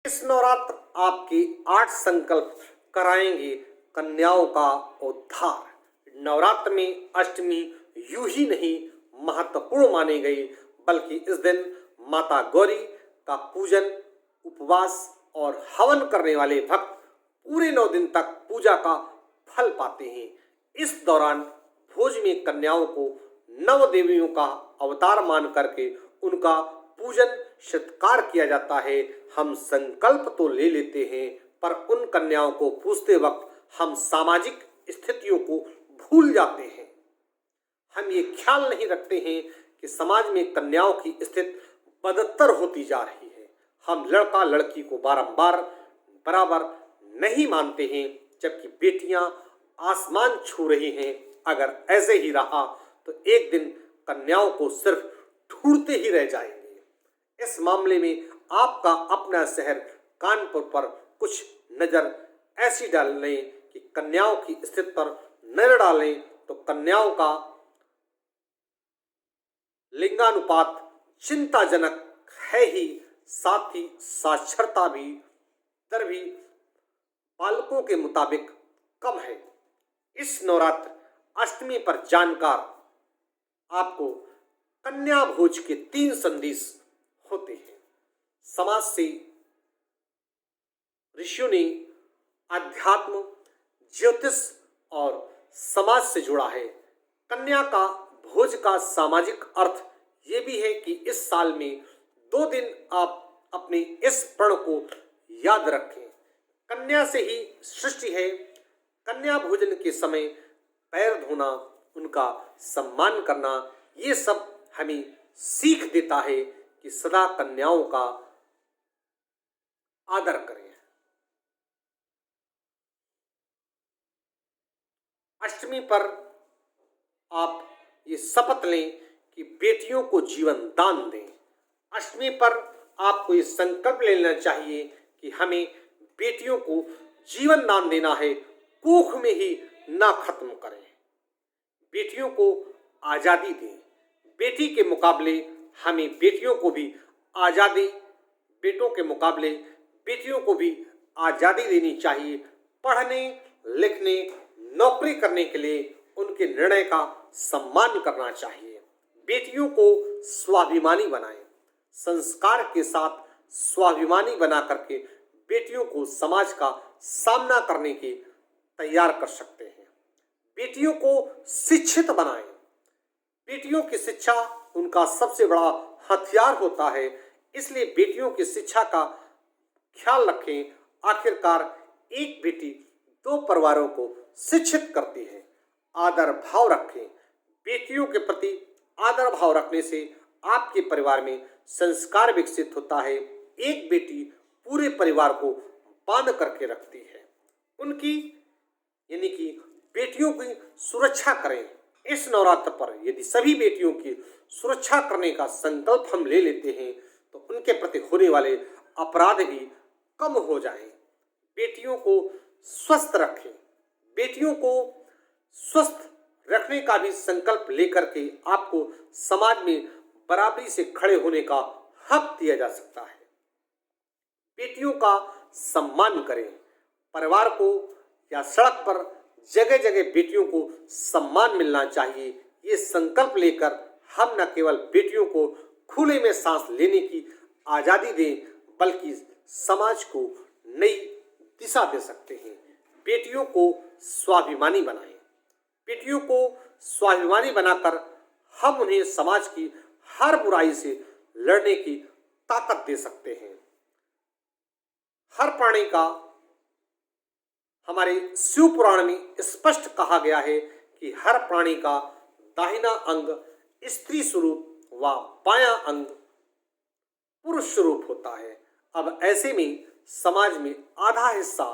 इस नवरात्र आपके 8 संकल्प कराएंगे कन्याओं का उद्धार। नवरात्र में अष्टमी यूं ही नहीं महत्वपूर्ण मानी गई, बल्कि इस दिन माता गौरी का पूजन, उपवास और हवन करने वाले भक्त पूरे 9 दिन तक पूजा का फल पाते हैं। इस दौरान भोज में कन्याओं को नव देवियों का अवतार मान करके उनका पूजन सत्कार किया जाता है। हम संकल्प तो ले लेते हैं, पर उन कन्याओं को पूजते वक्त हम सामाजिक स्थितियों को भूल जाते हैं। हम ये ख्याल नहीं रखते हैं कि समाज में कन्याओं की स्थिति बदतर होती जा रही है। हम लड़का लड़की को बारंबार बराबर नहीं मानते हैं, जबकि बेटियां आसमान छू रही हैं। अगर ऐसे ही रहा तो एक दिन कन्याओं को सिर्फ ढूंढते ही रह जाएंगे। इस मामले में आपका अपना शहर कानपुर पर कुछ नजर ऐसी डाल लें कि कन्याओं की स्थिति पर नजर डालें तो कन्याओं का लिंगानुपात चिंताजनक है ही, साथ ही साक्षरता दर भी पालकों के मुताबिक कम है। इस नवरात्र अष्टमी पर जानकार आपको कन्या भोज के 3 संदेश होते हैं। समाज से ऋषियों ने अध्यात्म, ज्योतिष और समाज से जुड़ा है। कन्या का भोज का सामाजिक अर्थ ये भी है कि इस साल में 2 दिन आप अपने इस प्रण को याद रखें। कन्या से ही सृष्टि है। कन्या भोजन के समय पैर धोना, उनका सम्मान करना, ये सब हमें सीख देता है कि सदा कन्याओं का आदर करें। अष्टमी पर आप ये शपथ लें कि बेटियों को जीवन दान दें। अष्टमी पर आपको ये संकल्प लेना चाहिए कि हमें बेटियों को जीवन दान देना है, कोख में ही ना खत्म करें। बेटियों को आज़ादी दें। बेटी के मुकाबले हमें बेटियों को भी आज़ादी, बेटों के मुकाबले बेटियों को भी आज़ादी देनी चाहिए। पढ़ने, लिखने, नौकरी करने के लिए उनके निर्णय का सम्मान करना चाहिए। बेटियों को स्वाभिमानी बनाएं। संस्कार के साथ स्वाभिमानी बना करके बेटियों को समाज का सामना करने के तैयार कर सकते हैं। बेटियों को शिक्षित बनाएं। बेटियों की शिक्षा उनका सबसे बड़ा हथियार होता है, इसलिए बेटियों की शिक्षा का ख्याल रखें। आखिरकार एक बेटी 2 परिवारों को शिक्षित करती है। आदर भाव रखें। बेटियों के प्रति आदर भाव रखने से आपके परिवार में संस्कार विकसित होता है। एक बेटी पूरे परिवार को बांध करके रखती है। उनकी यानी कि बेटियों की सुरक्षा करें। इस नवरात्र पर यदि सभी बेटियों की सुरक्षा करने का संकल्प हम ले लेते हैं तो उनके प्रति होने वाले अपराध भी कम हो जाएं। बेटियों को स्वस्थ रखें। बेटियों को स्वस्थ रखने का भी संकल्प लेकर के आपको समाज में बराबरी से खड़े होने का हक दिया जा सकता है। बेटियों का सम्मान करें। परिवार को या सड़क पर जगह जगह बेटियों को सम्मान मिलना चाहिए। ये संकल्प लेकर हम न केवल बेटियों को खुले में सांस लेने की आज़ादी दें, बल्कि समाज को नई दिशा दे सकते हैं। बेटियों को स्वाभिमानी बनाएं। बेटियों को स्वाभिमानी बनाकर हम उन्हें समाज की हर बुराई से लड़ने की ताकत दे सकते हैं। हर प्राणी का हमारे शिव पुराण में स्पष्ट कहा गया है कि हर प्राणी का दाहिना अंग स्त्री स्वरूप व बायां अंग पुरुष स्वरूप होता है। अब ऐसे में समाज में आधा हिस्सा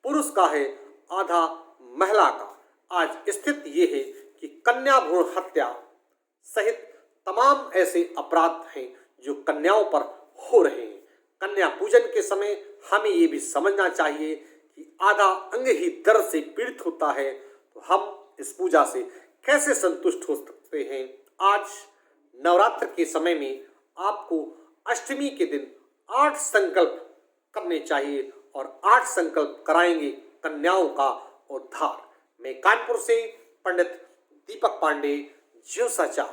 पुरुष का है, आधा महिला का। आज स्थिति ये है कि कन्या भ्रूण हत्या सहित तमाम ऐसे अपराध हैं जो कन्याओं पर हो रहे हैं। कन्या पूजन के समय हमें ये भी समझना चाहिए कि आधा अंग ही दर्द से पीड़ित होता है, तो हम इस पूजा से कैसे संतुष्ट हो सकते हैं। आज नवरात्र के समय में आपको अष्टमी के दिन 8 संकल्प करने चाहिए और 8 संकल्प कराएंगे कन्याओं का उद्धार। मैं कानपुर से पंडित दीपक पांडे, ज्यों सचा।